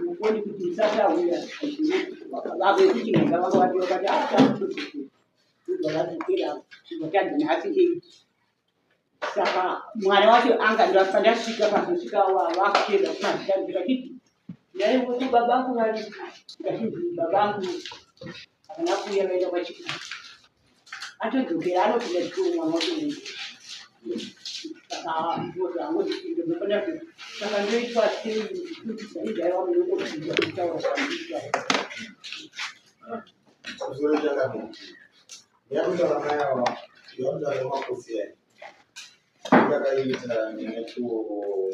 mukoni kuti sasa uya vabe kuchinga vakati vakati vakatokera vakati nhasi saka mwana wacho anga ndo akandasvika pazosvika vakapedza kumazitambira chiti ndaiwoti babangu vari ngazhinji babangu akana kuuya vaenda kwachikuru atodzokera anopinda chikuru mwana wacho saka ndoitwa seidaiwa munokokuia kutaura yakaita nechuo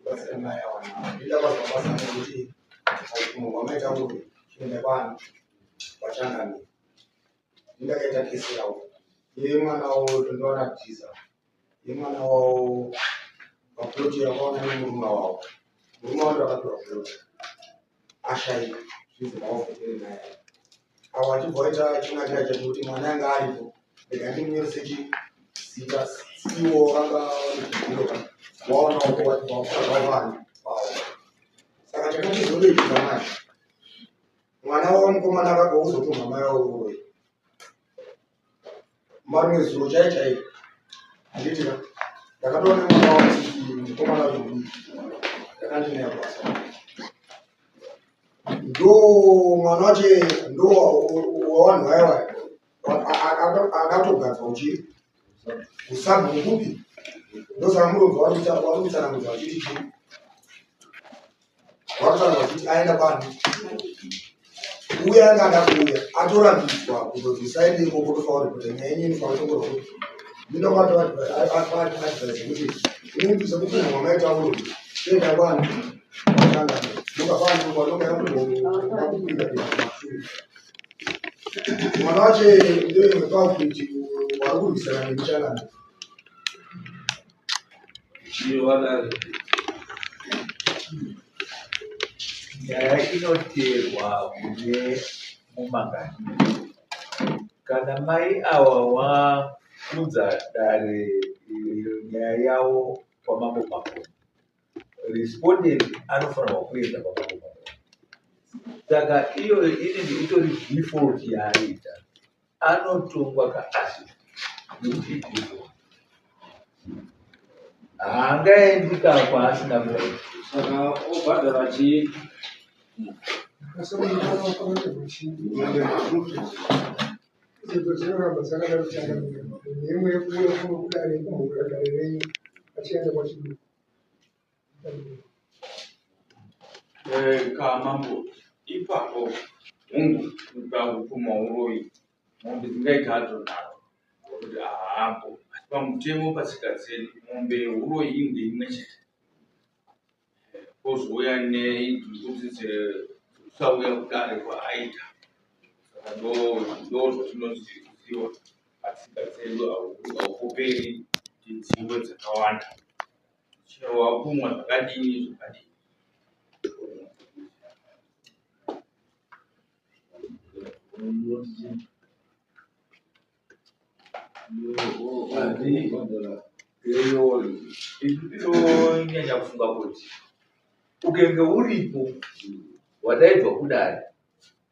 basema yawana ila basa kuti wamaita kuti chiende kwanu wachangani ndakaita kesi yawo ye mwana wawo ndona tiza ye mwana wawo paploti yakaona nemuruma wawo muruma wawo akatora ploti ashaika zvizi maofekere naye awo achibvaita chinakira chekuti mwana anga aripo ndikandimuyerisechi sita siwo anga waona wakuvani saka chakachizodoitika naye mwana wawo mukomana akagouzotunga mai wawo marimwe zulo chaichai handitika ndakatoona mwana wawo mukomana wacho ndakandinayabasa ndo mwana wache ndo wavanhu vaiva akatogadzwa uchi usabu ngupi ndosaka murongo warutsanangudza vachiti chii warutsanangudza vachiti aenda pano uya anga ada kuuya atorambidzwa kuzoti saende ikoko tofauri kuti nyaya yenyu inofanira kutongorwa kuti ndinokwatoadvise kuti inindisa kuti munhu wamaita uro toenda pano watanga mukafana kwatongayakutoakuita mwana wache ndoemekakuiti wari kurwisana nemuchangano nyaya inoteerwa kune mumangano kana mai ava vaudza dare nyaya yavo pamambo makoni respondent anofanirwa kuenda pamambo makoni saka iyo inenge itori default yaaita anotongwa kaasi nekuti default haangaendi kakwa asina kuita saka obhadhara chii kamambo ipapo hungu ukahupuma uroi mombe dzingaita hadzo naro kuti ahambo asi pamutemo pasika dzedu mombe uroi inge imwe chete kozouya neinzvimbuzi dzekusauya kudare kwaaita saka ndo zvatinoziva pasika dzedu haukoperi dzimwe dzakawanda chero wapumwa zvakadini zvakadini inonyanya kufunga kuti ukenge uripo wadaidwa kudare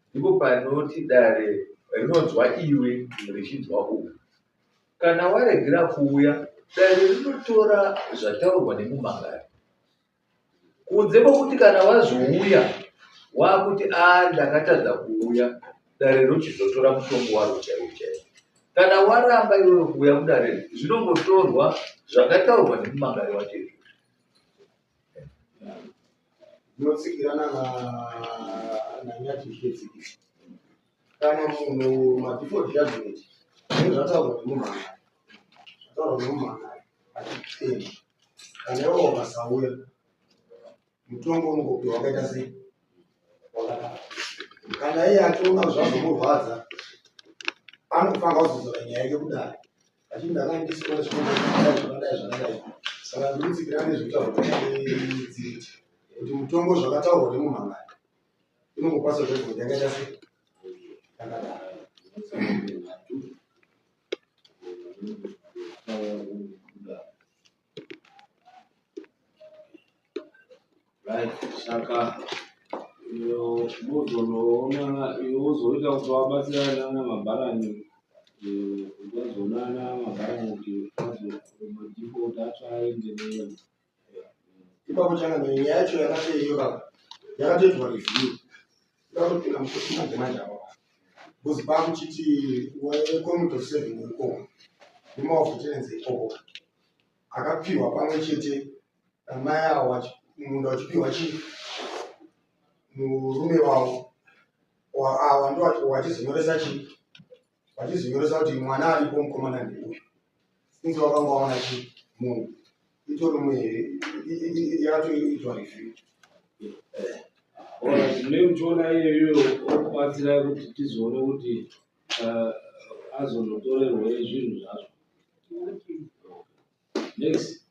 ndipo panoti dare rinonzwa iwe richinzwa uyu kana waregera kuuya dare rinotora zvataurwa nemumangano kunze kwokuti kana wazouya wakuti ndakatadza kuuya dare rochizotora mutongo waro chaiwo chaiwo kana waramba iwewe kuuya kudare zvinongotorwa zvakataurwa nemumangano wacho inotsikirana nanyati zvichitsikisa kana munhu madifoti judgment zvataurwa nemumangano achitenda kana iwo wakasauya mutongo unongopiwa wakaita sei wakadaro kana iye achiona zvazomurwadza anofanira kuzodzora nyaya yake kudare achiti ndakandisikuona zvakadai saka ndinotsikirana nezvitaurwa dziriti kuti mutongo zvakataurwa nemumangano inongopasa judgment yakaita sei yakadaro Right. Saka muzoona uzoita kuti wabatsirana namabharani ukazonana mabharani kuti madhipoti acho aende neyo. Ipapo chakanyanya yacho yakati iyo yakatoitwa review yakatopinda mukoti madzimanja avo kuzi pakuchiti community of saving ikoko nemaofitenzi ikoko akapiwa pamwe chete amai avo munda wachipiwa murume wavo ava ndo wachizonyoresa wachizonyoresa kuti mwana aripo mukomana ndeuyu sinzi wakanga waona munhu itori mwe yakatoitwa review. Zvine muchiona iyoyo okubatsira kuti tizoone kuti azonotorerwe zvinhu zvazvo. Next.